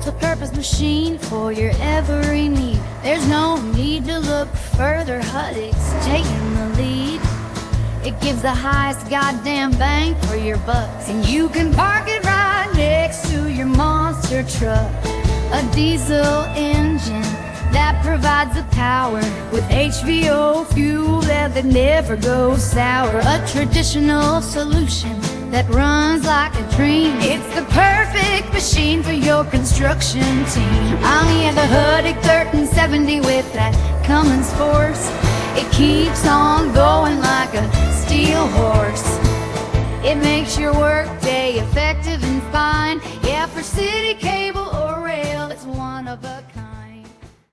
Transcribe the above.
multi-purpose machine for your every need. There's no need to look further, HUDDIG's taking the lead. It gives the highest goddamn bang for your bucks, and you can park it right next to your monster truck. A diesel engine that provides the power with HVO fuel that never goes sour. A traditional solution that runs like a dream. It's the perfect machine for your construction team. I'm the HUDDIG 1370 with that Cummins force. It keeps on going like a steel horse. It makes your workday effective and fine. Yeah, for city, cable, or rail, it's one of a kind.